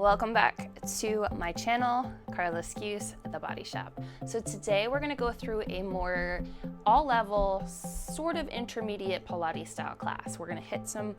Welcome back to my channel, Carla Skeuse, The Body Shop. So today we're gonna go through a more all-level, sort of intermediate Pilates style class. We're gonna hit some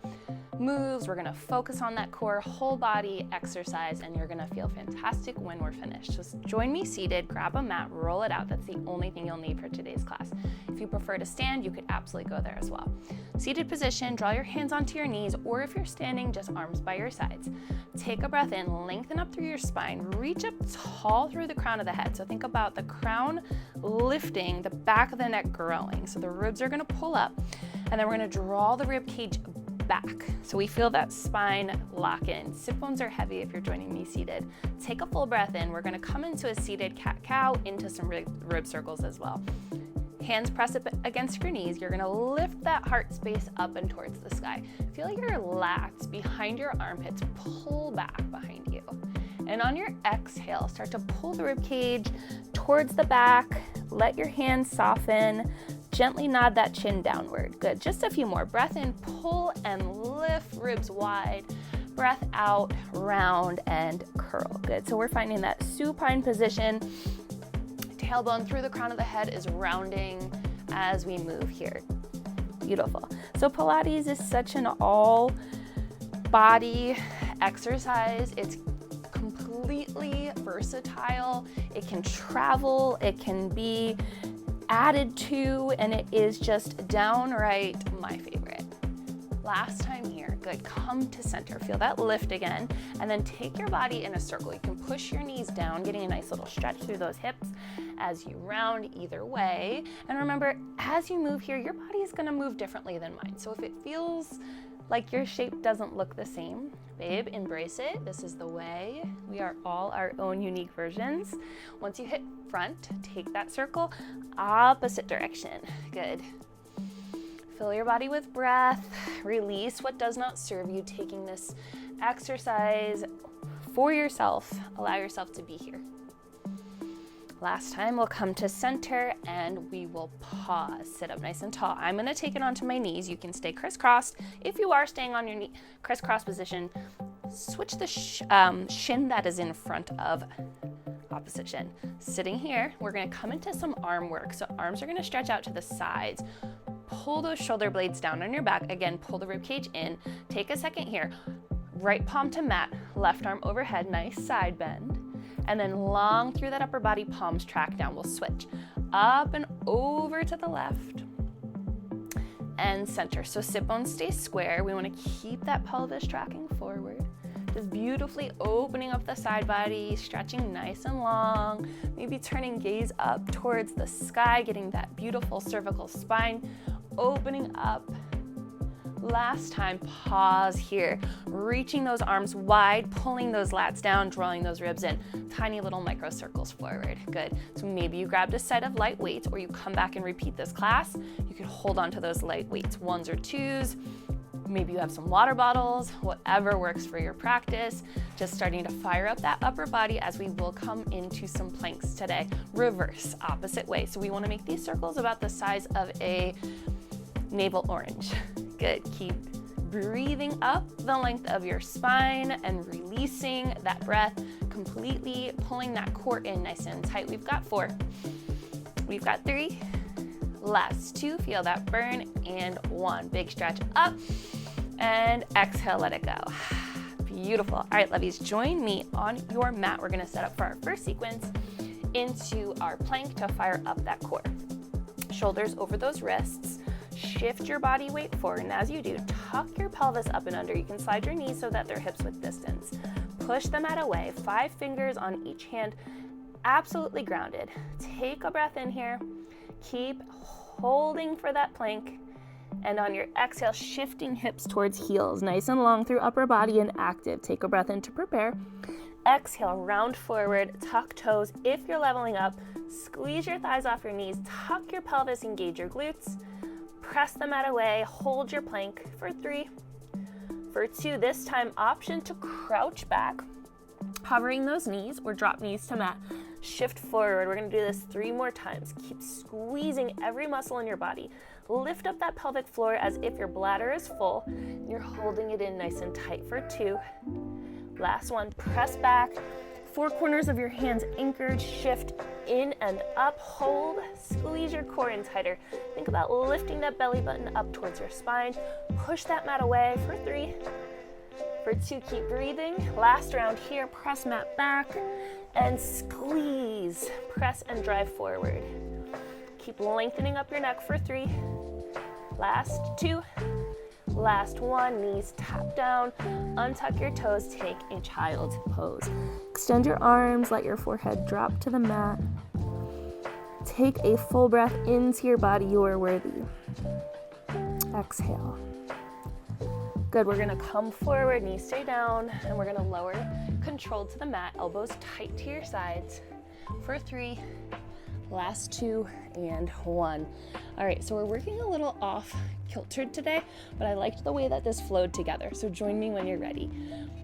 moves, we're gonna focus on that core whole body exercise, and you're gonna feel fantastic when we're finished. Just join me seated, grab a mat, roll it out. That's the only thing you'll need for today's class. If you prefer to stand, you could absolutely go there as well. Seated position, draw your hands onto your knees, or if you're standing, just arms by your sides. Take a breath in, lengthen up through your spine, reach up tall through the crown of the head. So think about the crown lifting, the back of the neck growing. So the ribs are gonna pull up, and then we're gonna draw the rib cage back. So we feel that spine lock in. Sit bones are heavy if you're joining me seated. Take a full breath in. We're gonna come into a seated cat-cow, into some rib circles as well. Hands press up against your knees. You're gonna lift that heart space up and towards the sky. Feel your lats behind your armpits pull back behind you. And on your exhale, start to pull the rib cage towards the back. Let your hands soften. Gently nod that chin downward. Good, just a few more. Breath in, pull and lift, ribs wide. Breath out, round and curl. Good, so we're finding that supine position. Tailbone through the crown of the head is rounding as we move here. Beautiful. So Pilates is such an all body exercise. It's completely versatile. It can travel, it can be added to, and it is just downright my favorite. Last time here, good, come to center, feel that lift again, and then take your body in a circle. You can push your knees down, getting a nice little stretch through those hips as you round either way. And remember, as you move here, your body is gonna move differently than mine. So if it feels like your shape doesn't look the same, babe, embrace it. This is the way. We are all our own unique versions. Once you hit front, take that circle, opposite direction. Good. Fill your body with breath. Release what does not serve you, taking this exercise for yourself. Allow yourself to be here. Last time, we'll come to center and we will pause. Sit up nice and tall. I'm gonna take it onto my knees. You can stay crisscrossed. If you are staying on your knee, crisscross position, switch the shin that is in front of opposite shin. Sitting here, we're gonna come into some arm work. So arms are gonna stretch out to the sides. Pull those shoulder blades down on your back. Again, pull the rib cage in. Take a second here. Right palm to mat, left arm overhead, nice side bend. And then long through that upper body, palms track down. We'll switch up and over to the left and center. So sit bones stay square. We want to keep that pelvis tracking forward. Just beautifully opening up the side body, stretching nice and long. Maybe turning gaze up towards the sky, getting that beautiful cervical spine opening up. Last time, pause here, reaching those arms wide, pulling those lats down, drawing those ribs in, tiny little micro circles forward. Good. So maybe you grabbed a set of light weights, or you come back and repeat this class. You can hold on to those light weights, ones or twos. Maybe you have some water bottles, whatever works for your practice. Just starting to fire up that upper body as we will come into some planks today. Reverse, opposite way. So we want to make these circles about the size of a navel orange. Good, keep breathing up the length of your spine and releasing that breath, completely pulling that core in nice and tight. We've got 4, we've got 3, last 2, feel that burn, and 1. Big stretch up, and exhale, let it go. Beautiful. All right, lovies, join me on your mat. We're gonna set up for our first sequence into our plank to fire up that core. Shoulders over those wrists. Shift your body weight forward, and as you do, tuck your pelvis up and under. You can slide your knees so that they're hips width distance. Push the mat away, 5 fingers on each hand, absolutely grounded. Take a breath in here. Keep holding for that plank, and on your exhale, shifting hips towards heels, nice and long through upper body and active. Take a breath in to prepare. Exhale, round forward, tuck toes. If you're leveling up, squeeze your thighs off your knees, tuck your pelvis, engage your glutes. Press the mat away, hold your plank for 3, for 2. This time, option to crouch back, hovering those knees, or drop knees to mat. Shift forward. We're gonna do this 3 more times. Keep squeezing every muscle in your body. Lift up that pelvic floor as if your bladder is full. You're holding it in nice and tight for 2. Last one, press back. Four corners of your hands anchored, shift in and up, hold, squeeze your core in tighter. Think about lifting that belly button up towards your spine. Push that mat away for 3. For 2, keep breathing. Last round here, press mat back and squeeze. Press and drive forward. Keep lengthening up your neck for 3. Last 2. Last 1, knees tap down, untuck your toes, take a child's pose. Extend your arms, let your forehead drop to the mat. Take a full breath into your body, you are worthy. Exhale. Good, we're gonna come forward, knees stay down, and we're gonna lower, controlled to the mat, elbows tight to your sides for 3. Last 2 and 1. All right, so we're working a little off kiltered today, but I liked the way that this flowed together. So join me when you're ready.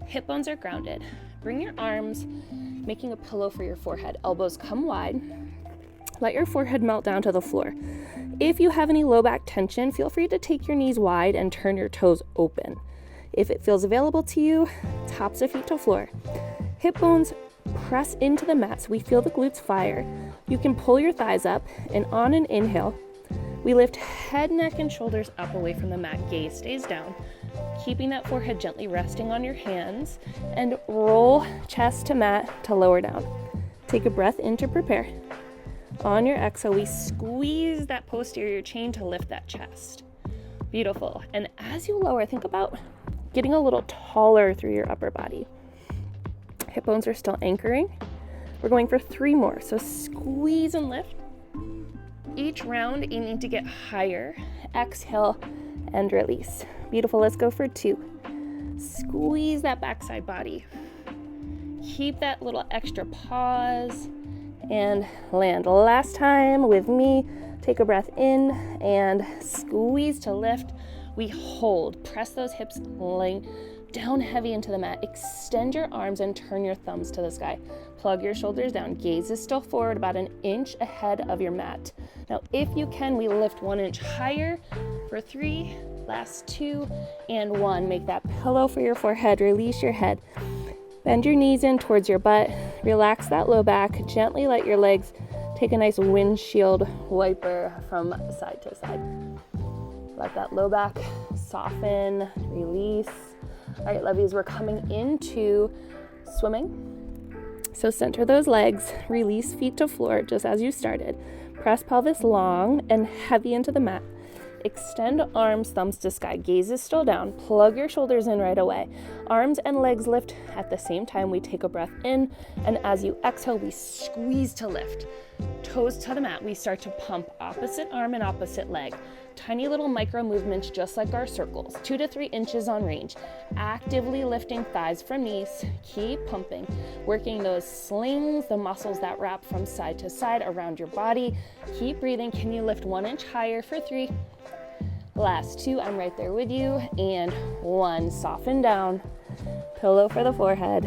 Hip bones are grounded. Bring your arms, making a pillow for your forehead. Elbows come wide. Let your forehead melt down to the floor. If you have any low back tension, feel free to take your knees wide and turn your toes open. If it feels available to you, tops of feet to floor. Hip bones press into the mat so we feel the glutes fire. You can pull your thighs up, and on an inhale, we lift head, neck, and shoulders up away from the mat. Gaze stays down, keeping that forehead gently resting on your hands, and roll chest to mat to lower down. Take a breath in to prepare. On your exhale, we squeeze that posterior chain to lift that chest. Beautiful. And as you lower, think about getting a little taller through your upper body. Hip bones are still anchoring. We're going for 3 more. So squeeze and lift. Each round aiming to get higher. Exhale and release. Beautiful. Let's go for 2. Squeeze that backside body. Keep that little extra pause and land. Last time with me. Take a breath in and squeeze to lift. We hold. Press those hips down heavy into the mat. Extend your arms and turn your thumbs to the sky. Plug your shoulders down. Gaze is still forward, about an inch ahead of your mat. Now, if you can, we lift 1 inch higher for 3. Last 2 and 1. Make that pillow for your forehead. Release your head. Bend your knees in towards your butt. Relax that low back. Gently let your legs take a nice windshield wiper from side to side. Let that low back soften, release. All right, lovies, we're coming into swimming. So center those legs, release feet to floor just as you started. Press pelvis long and heavy into the mat. Extend arms, thumbs to sky. Gaze is still down. Plug your shoulders in right away. Arms and legs lift at the same time. We take a breath in, and as you exhale, we squeeze to lift. Toes to the mat. We start to pump opposite arm and opposite leg. Tiny little micro movements just like our circles, 2 to 3 inches on range. Actively lifting thighs from knees. Keep pumping. Working those slings, the muscles that wrap from side to side around your body. Keep breathing. Can you lift 1 inch higher for 3? Last 2, I'm right there with you. And 1, soften down. Pillow for the forehead.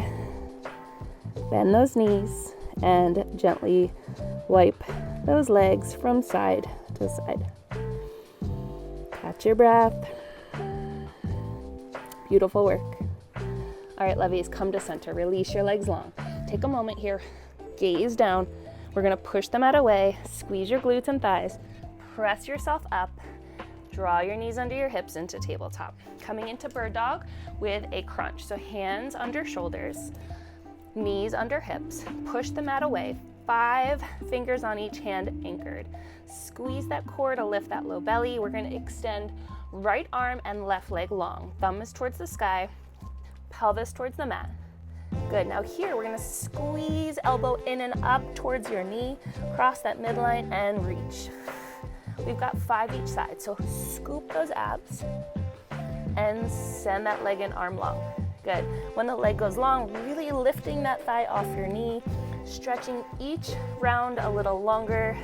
Bend those knees and gently wipe those legs from side to side. Catch your breath. Beautiful work. All right, lovies, come to center. Release your legs long. Take a moment here. Gaze down. We're going to push them out away. Squeeze your glutes and thighs. Press yourself up. Draw your knees under your hips into tabletop. Coming into bird dog with a crunch. So hands under shoulders, knees under hips. Push the mat away. 5 fingers on each hand anchored. Squeeze that core to lift that low belly. We're going to extend right arm and left leg long. Thumb is towards the sky, pelvis towards the mat. Good. Now here we're going to squeeze elbow in and up towards your knee. Cross that midline and reach. We've got 5 each side. So scoop those abs and send that leg and arm long. Good. When the leg goes long, really lifting that thigh off your knee. Stretching each round a little longer.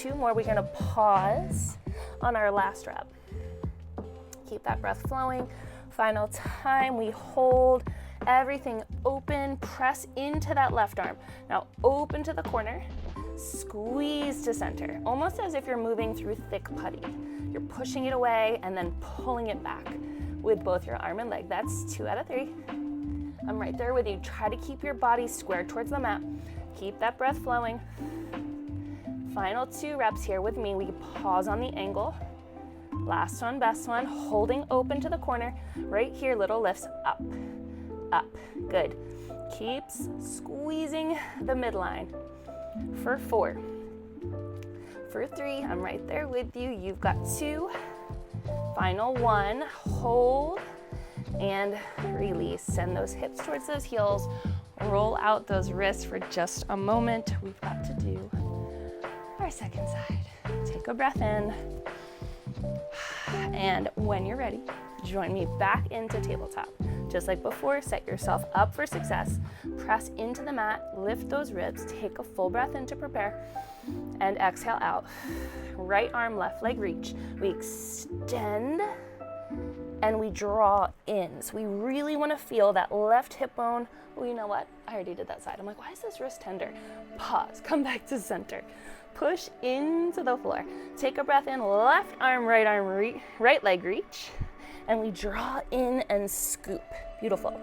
2 more. We're going to pause on our last rep. Keep that breath flowing. Final time. We hold everything open. Press into that left arm. Now open to the corner. Squeeze to center. Almost as if you're moving through thick putty. You're pushing it away and then pulling it back with both your arm and leg. That's 2 out of 3. I'm right there with you. Try to keep your body square towards the mat. Keep that breath flowing. Final 2 reps here with me. We pause on the angle. Last one, best one. Holding open to the corner. Right here, little lifts. Up, up. Good. Keeps squeezing the midline. For 4. For 3, I'm right there with you. You've got 2. Final 1. Hold and release. Send those hips towards those heels. Roll out those wrists for just a moment. We've got to do our second side. Take a breath in. And when you're ready, join me back into tabletop. Just like before, set yourself up for success. Press into the mat, lift those ribs, take a full breath in to prepare, and exhale out. Right arm, left leg reach. We extend and we draw in. So we really want to feel that left hip bone. Oh, you know what? I already did that side. I'm like, why is this wrist tender? Pause, come back to center. Push into the floor. Take a breath in, left arm, right leg reach. And we draw in and scoop. Beautiful.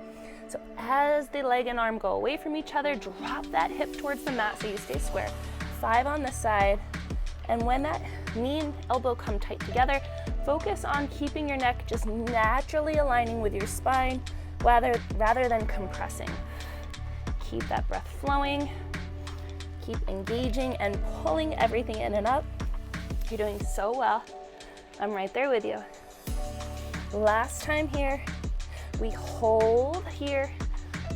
So as the leg and arm go away from each other, drop that hip towards the mat so you stay square. 5 on this side. And when that knee and elbow come tight together, focus on keeping your neck just naturally aligning with your spine rather than compressing. Keep that breath flowing. Keep engaging and pulling everything in and up. You're doing so well. I'm right there with you. Last time here, we hold here,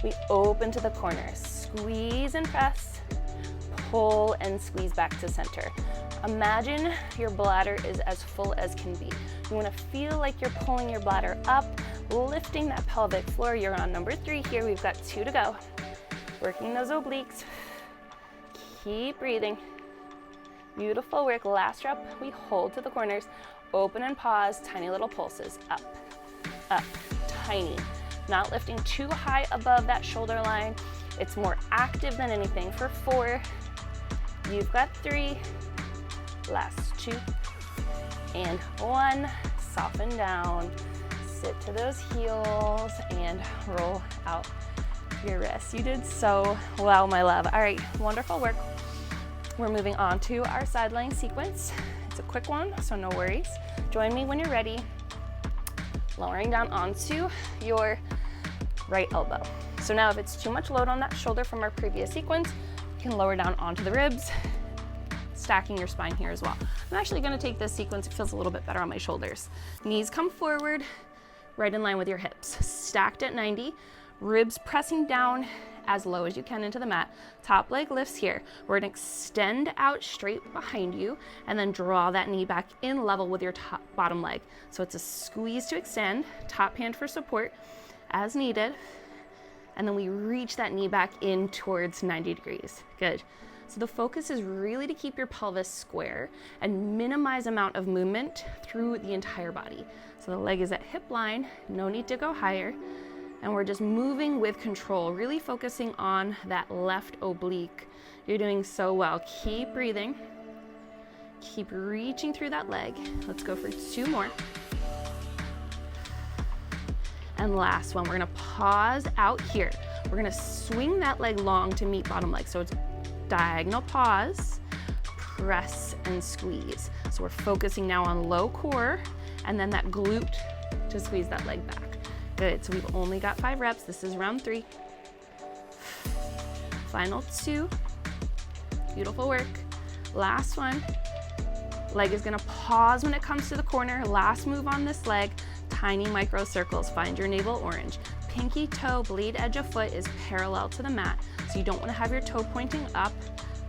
we open to the corners, squeeze and press, pull and squeeze back to center. Imagine your bladder is as full as can be. You want to feel like you're pulling your bladder up, lifting that pelvic floor. You're on number 3 here. We've got 2 to go. Working those obliques. Keep breathing. Beautiful work. Last rep, we hold to the corners, open and pause, tiny little pulses, up, up, tiny. Not lifting too high above that shoulder line. It's more active than anything. For 4, you've got 3, last 2, and 1. Soften down, sit to those heels, and roll out your wrists. You did so well, my love. All right, wonderful work. We're moving on to our side lying sequence. It's a quick one, so no worries. Join me when you're ready. Lowering down onto your right elbow. So now if it's too much load on that shoulder from our previous sequence, you can lower down onto the ribs, stacking your spine here as well. I'm actually gonna take this sequence, it feels a little bit better on my shoulders. Knees come forward, right in line with your hips. Stacked at 90, ribs pressing down as low as you can into the mat. Top leg lifts here. We're gonna extend out straight behind you and then draw that knee back in level with your bottom leg. So it's a squeeze to extend, top hand for support as needed. And then we reach that knee back in towards 90 degrees. Good. So the focus is really to keep your pelvis square and minimize amount of movement through the entire body. So the leg is at hip line, no need to go higher. And we're just moving with control, really focusing on that left oblique. You're doing so well. Keep breathing. Keep reaching through that leg. Let's go for 2 more. And last one, we're gonna pause out here. We're gonna swing that leg long to meet bottom leg. So it's diagonal pause, press and squeeze. So we're focusing now on low core and then that glute to squeeze that leg back. Good, so we've only got 5 reps. This is round 3. Final 2. Beautiful work. Last one. Leg is gonna pause when it comes to the corner. Last move on this leg, tiny micro circles. Find your navel orange. Pinky toe, blade edge of foot is parallel to the mat. So you don't wanna have your toe pointing up.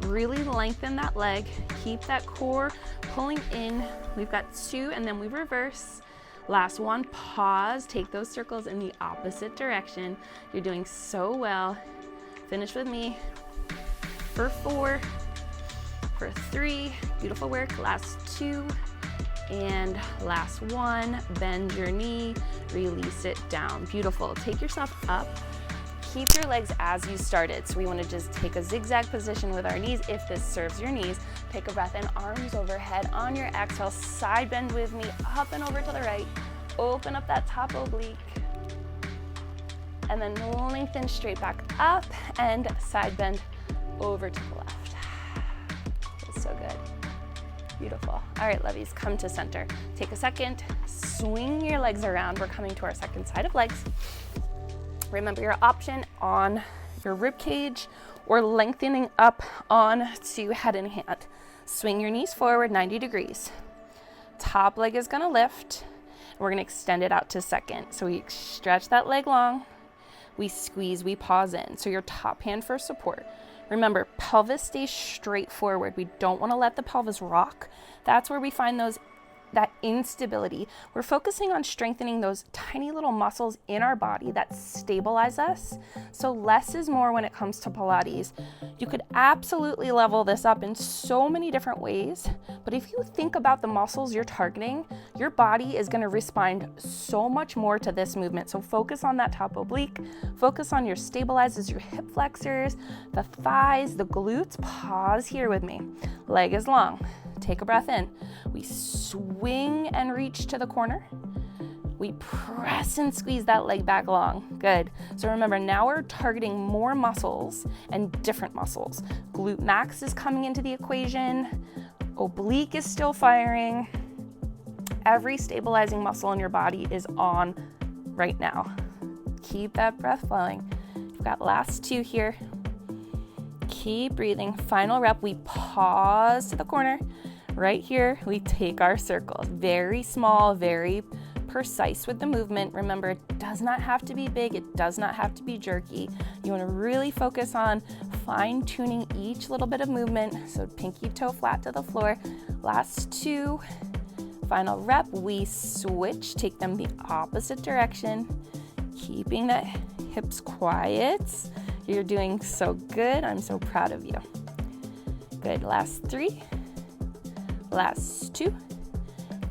Really lengthen that leg. Keep that core pulling in. We've got 2 and then we reverse. Last one, pause, take those circles in the opposite direction. You're doing so well. Finish with me. For 4, for 3, beautiful work. Last 2, and last 1. Bend your knee, release it down. Beautiful. Take yourself up. Keep your legs as you started. So we want to just take a zigzag position with our knees if this serves your knees. Take a breath in, arms overhead. On your exhale, side bend with me, up and over to the right. Open up that top oblique. and then lengthen straight back up and side bend over to the left. That's so good. Beautiful. All right, lovies, come to center. Take a second, swing your legs around. We're coming to our second side of legs. Remember your option on your rib cage or lengthening up on to head and hand. Swing your knees forward 90 degrees. Top leg is gonna lift. We're gonna extend it out to second. So we stretch that leg long, we squeeze, we pause in. So your top hand for support. Remember, pelvis stays straight forward. We don't wanna let the pelvis rock. That's where we find that instability. We're focusing on strengthening those tiny little muscles in our body that stabilize us. So less is more when it comes to Pilates. You could absolutely level this up in so many different ways, but if you think about the muscles you're targeting, your body is gonna respond so much more to this movement. So focus on that top oblique, focus on your stabilizers, your hip flexors, the thighs, the glutes. Pause here with me. Leg is long. Take a breath in. We swing and reach to the corner. We press and squeeze that leg back long. Good. So remember, now we're targeting more muscles and different muscles. Glute max is coming into the equation. Oblique is still firing. Every stabilizing muscle in your body is on right now. Keep that breath flowing. We've got last two here. Keep breathing. Final rep, we pause to the corner. Right here, we take our circles. Very small, very precise with the movement. Remember, it does not have to be big. It does not have to be jerky. You want to really focus on fine-tuning each little bit of movement. So pinky toe flat to the floor. Last two. Final rep, we switch. Take them the opposite direction. Keeping the hips quiet. You're doing so good. I'm so proud of you. Good. Last three. Last two,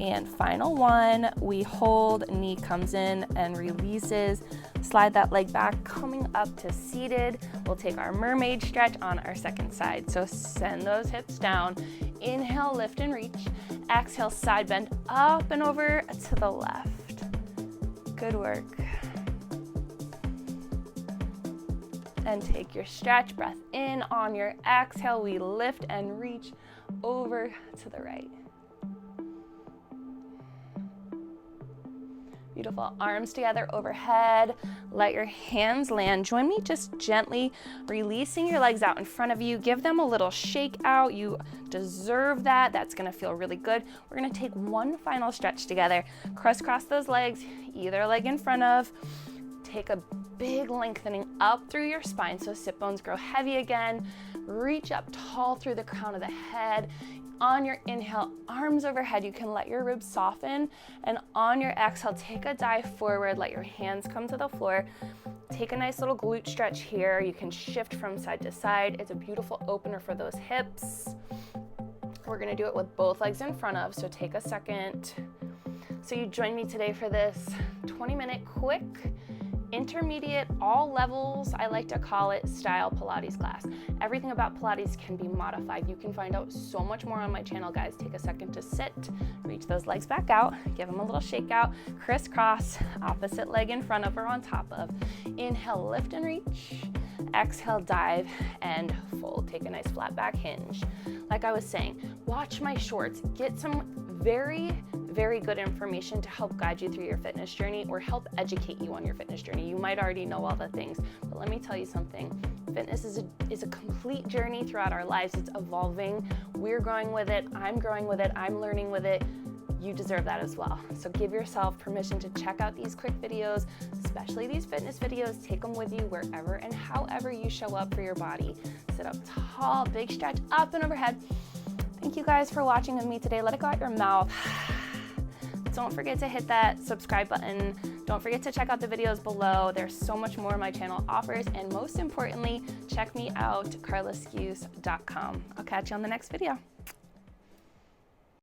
and final one. We hold, knee comes in and releases. Slide that leg back, coming up to seated. We'll take our mermaid stretch on our second side. So send those hips down. Inhale, lift and reach. Exhale, side bend up and over to the left. Good work. And take your stretch, breath in. On your exhale, we lift and reach over to the right. Beautiful. Arms together overhead. Let your hands land. Join me just gently releasing your legs out in front of you. Give them a little shake out. You deserve that. That's going to feel really good. We're going to take one final stretch together. Crisscross those legs, either leg in front of. Take a big lengthening up through your spine so sit bones grow heavy again. Reach up tall through the crown of the head. On your inhale, arms overhead, you can let your ribs soften. And on your exhale, take a dive forward. Let your hands come to the floor. Take a nice little glute stretch here. You can shift from side to side. It's a beautiful opener for those hips. We're gonna do it with both legs in front of, so take a second. So you join me today for this 20-minute quick intermediate, all levels, I like to call it, style Pilates class. Everything about Pilates can be modified. You can find out so much more on my channel, guys. Take a second to sit, reach those legs back out, give them a little shake out, crisscross, opposite leg in front of or on top of. Inhale, lift and reach. Exhale, dive and fold. Take a nice flat back hinge. Like I was saying, watch my shorts. Get some very good information to help guide you through your fitness journey or help educate you on your fitness journey. You might already know all the things, but let me tell you something. Fitness is a complete journey throughout our lives. It's evolving. We're growing with it. I'm growing with it. I'm learning with it. You deserve that as well. So give yourself permission to check out these quick videos, especially these fitness videos. Take them with you wherever and however you show up for your body. Sit up tall, big stretch up and overhead. Thank you guys for watching with me today. Let it go out your mouth. Don't forget to hit that subscribe button. Don't forget to check out the videos below. There's so much more my channel offers. And most importantly, check me out, carlaskeuse.com. I'll catch you on the next video.